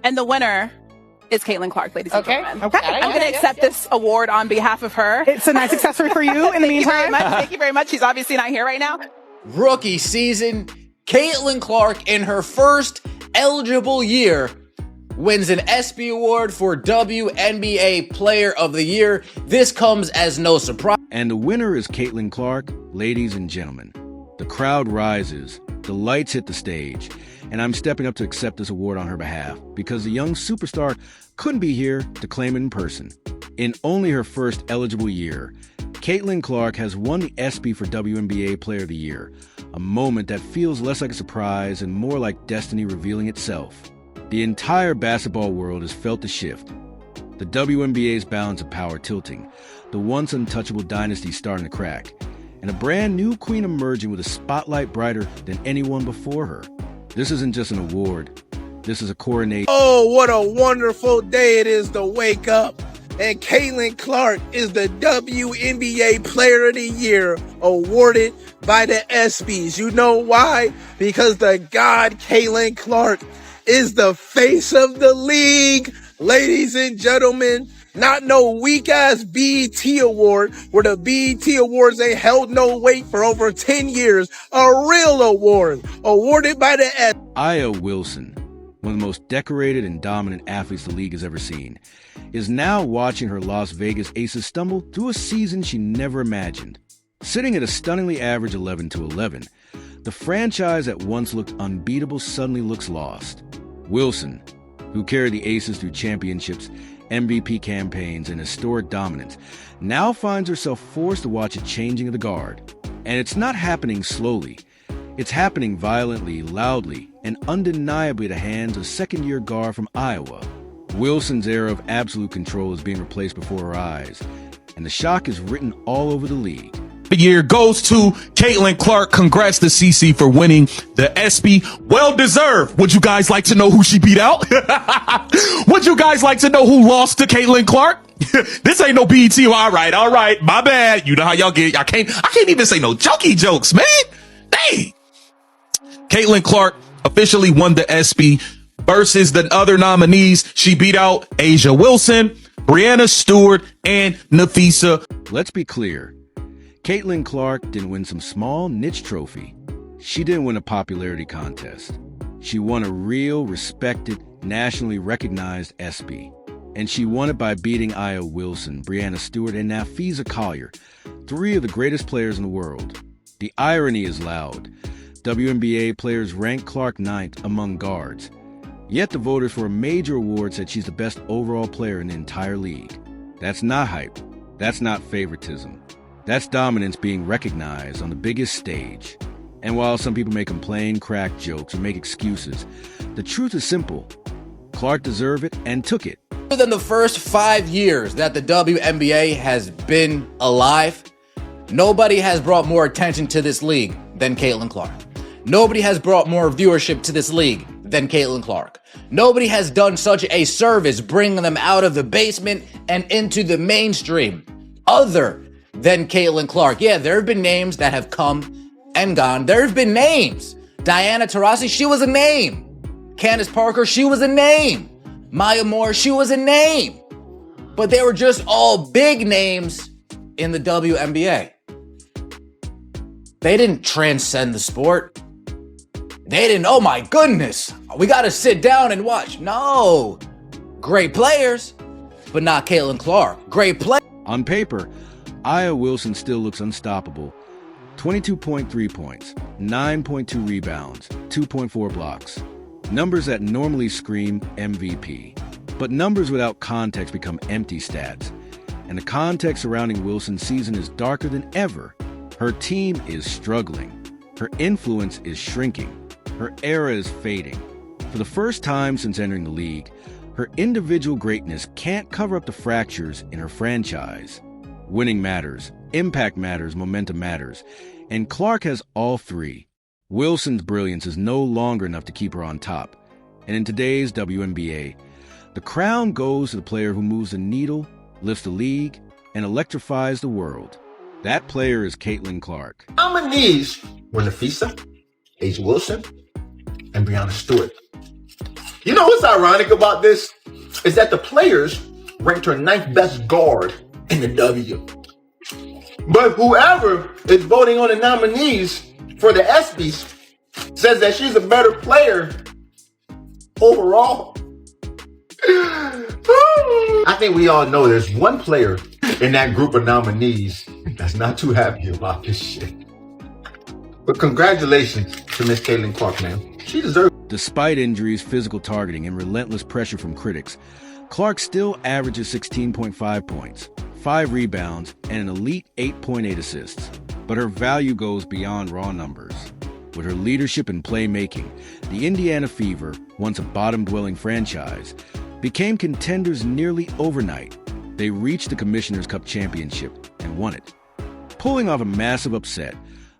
And the winner is Caitlin Clark, ladies and gentlemen. Okay. I'm going to accept this award on behalf of her. It's a nice accessory for you in the meantime. Thank you very much. She's obviously not here right now. Rookie season, Caitlin Clark in her first eligible year wins an ESPY award for WNBA Player of the Year. This comes as no surprise. And the winner is Caitlin Clark, ladies and gentlemen. The crowd rises, the lights hit the stage, and I'm stepping up to accept this award on her behalf because the young superstar couldn't be here to claim it in person. In only her first eligible year, Caitlin Clark has won the ESPY for WNBA Player of the Year, a moment that feels less like a surprise and more like destiny revealing itself. The entire basketball world has felt the shift. The WNBA's balance of power tilting, the once untouchable dynasty starting to crack, and a brand new queen emerging with a spotlight brighter than anyone before her. This isn't just an award. This is a coronation. Oh, what a wonderful day it is to wake up. And Caitlin Clark is the WNBA Player of the Year awarded by the ESPYs. You know why? Because the god Caitlin Clark is the face of the league. Ladies and gentlemen, not no weak-ass BET award where the BET Awards ain't held no weight for over 10 years. A real award awarded by the ESPYs. Aya Wilson, one of the most decorated and dominant athletes the league has ever seen, is now watching her Las Vegas Aces stumble through a season she never imagined. Sitting at a stunningly average 11-11, the franchise that once looked unbeatable suddenly looks lost. Wilson, who carried the Aces through championships, MVP campaigns, and historic dominance, now finds herself forced to watch a changing of the guard. And it's not happening slowly. It's happening violently, loudly, and undeniably at the hands of second-year guard from Iowa. Wilson's era of absolute control is being replaced before her eyes, and the shock is written all over the league. The year goes to Caitlin Clark. Congrats to CC for winning the ESPY. Well deserved. Would you guys like to know who she beat out? Would you guys like to know who lost to Caitlin Clark? This ain't no BET. All right. My bad. You know how y'all get. I can't even say no jokey jokes, man. Dang. Caitlin Clark officially won the ESPY versus the other nominees. She beat out A'ja Wilson, Breanna Stewart, and Nafisa. Let's be clear. Caitlin Clark didn't win some small niche trophy. She didn't win a popularity contest. She won a real, respected, nationally recognized ESPY. And she won it by beating Aya Wilson, Breanna Stewart, and Nafisa Collier, three of the greatest players in the world. The irony is loud. WNBA players rank Clark 9th among guards. Yet the voters for a major award said she's the best overall player in the entire league. That's not hype. That's not favoritism. That's dominance being recognized on the biggest stage. And while some people may complain, crack jokes, or make excuses, the truth is simple. Clark deserved it and took it. Other than the first 5 years that the WNBA has been alive, nobody has brought more attention to this league than Caitlin Clark. Nobody has brought more viewership to this league than Caitlin Clark. Nobody has done such a service bringing them out of the basement and into the mainstream other than Caitlin Clark. Yeah, there have been names that have come and gone. There have been names. Diana Taurasi, she was a name. Candace Parker, she was a name. Maya Moore, she was a name. But they were just all big names in the WNBA. They didn't transcend the sport. They didn't, oh my goodness, we got to sit down and watch. No. Great players, but not Caitlin Clark. Great play. On paper, Aya Wilson still looks unstoppable. 22.3 points, 9.2 rebounds, 2.4 blocks. Numbers that normally scream MVP. But numbers without context become empty stats. And the context surrounding Wilson's season is darker than ever. Her team is struggling. Her influence is shrinking. Her era is fading. For the first time since entering the league, her individual greatness can't cover up the fractures in her franchise. Winning matters, impact matters, momentum matters, and Clark has all three. Wilson's brilliance is no longer enough to keep her on top. And in today's WNBA, the crown goes to the player who moves the needle, lifts the league, and electrifies the world. That player is Caitlin Clark. Nominees were Nafisa, A'ja Wilson, and Breanna Stewart. You know what's ironic about this? Is that the players ranked her 9th best guard in the W. But whoever is voting on the nominees for the ESPYs says that she's a better player overall. I think we all know there's one player in that group of nominees that's not too happy about this shit. But congratulations to Miss Caitlin Clark, man. She deserves it. Despite injuries, physical targeting, and relentless pressure from critics, Clark still averages 16.5 points, 5 rebounds, and an elite 8.8 assists. But her value goes beyond raw numbers. With her leadership and playmaking, the Indiana Fever, once a bottom-dwelling franchise, became contenders nearly overnight. They reached the Commissioner's Cup championship and won it, pulling off a massive upset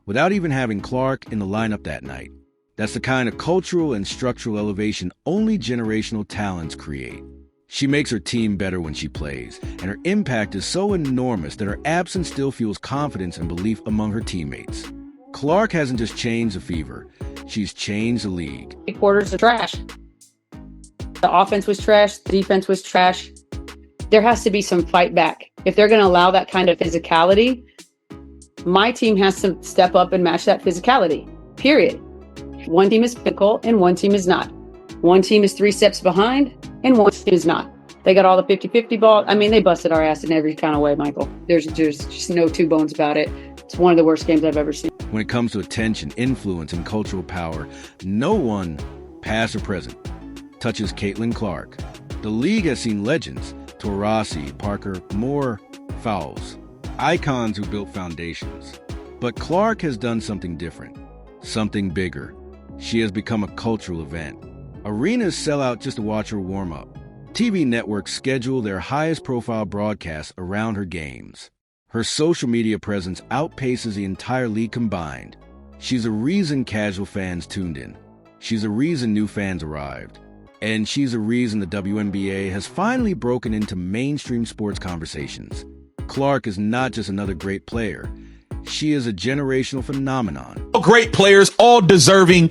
without even having Clark in the lineup that night. That's the kind of cultural and structural elevation only generational talents create. She makes her team better when she plays, and her impact is so enormous that her absence still fuels confidence and belief among her teammates. Clark hasn't just changed the Fever, she's changed the league. 3 quarters of trash. The offense was trash, the defense was trash. There has to be some fight back. If they're going to allow that kind of physicality, my team has to step up and match that physicality, period. One team is physical and one team is not. One team is 3 steps behind and one team is not. They got all the 50-50 ball. I mean, they busted our ass in every kind of way, Michael. There's just no two bones about it. It's one of the worst games I've ever seen. When it comes to attention, influence, and cultural power, no one, past or present, touches Caitlin Clark. The league has seen legends, Taurasi, Parker, Moore, Fowles, icons who built foundations. But Clark has done something different, something bigger. She has become a cultural event. Arenas sell out just to watch her warm up. TV networks schedule their highest profile broadcasts around her games. Her social media presence outpaces the entire league combined. She's a reason casual fans tuned in. She's a reason new fans arrived. And she's a reason the WNBA has finally broken into mainstream sports conversations. Clark is not just another great player. She is a generational phenomenon. Great players, all deserving,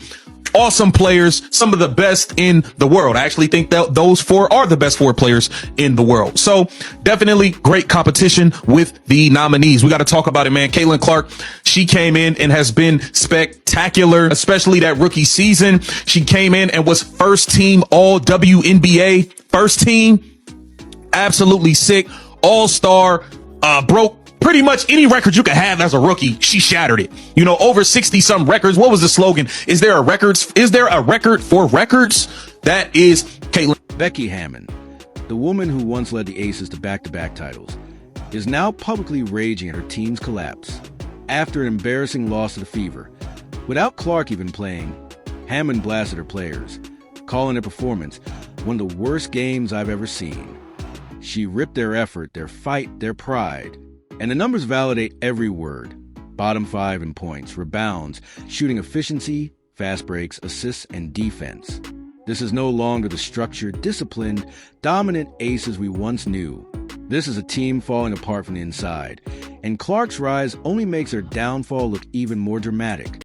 awesome players, some of the best in the world. I actually think that those 4 are the best 4 players in the world. So definitely great competition with the nominees. We got to talk about it, man. Caitlin Clark, she came in and has been spectacular, especially that rookie season. She came in and was first team all WNBA, first team, absolutely sick, all-star, broke pretty much any record you could have as a rookie. She shattered it. You know, over 60 some records. What was the slogan? Is there a record for records? That is Caitlin. Becky Hammon, the woman who once led the Aces to back-to-back titles, is now publicly raging at her team's collapse after an embarrassing loss to the Fever. Without Clark even playing, Hammon blasted her players, calling their performance one of the worst games I've ever seen. She ripped their effort, their fight, their pride. And the numbers validate every word. Bottom 5 in points, rebounds, shooting efficiency, fast breaks, assists, and defense. This is no longer the structured, disciplined, dominant Aces we once knew. This is a team falling apart from the inside. And Clark's rise only makes her downfall look even more dramatic.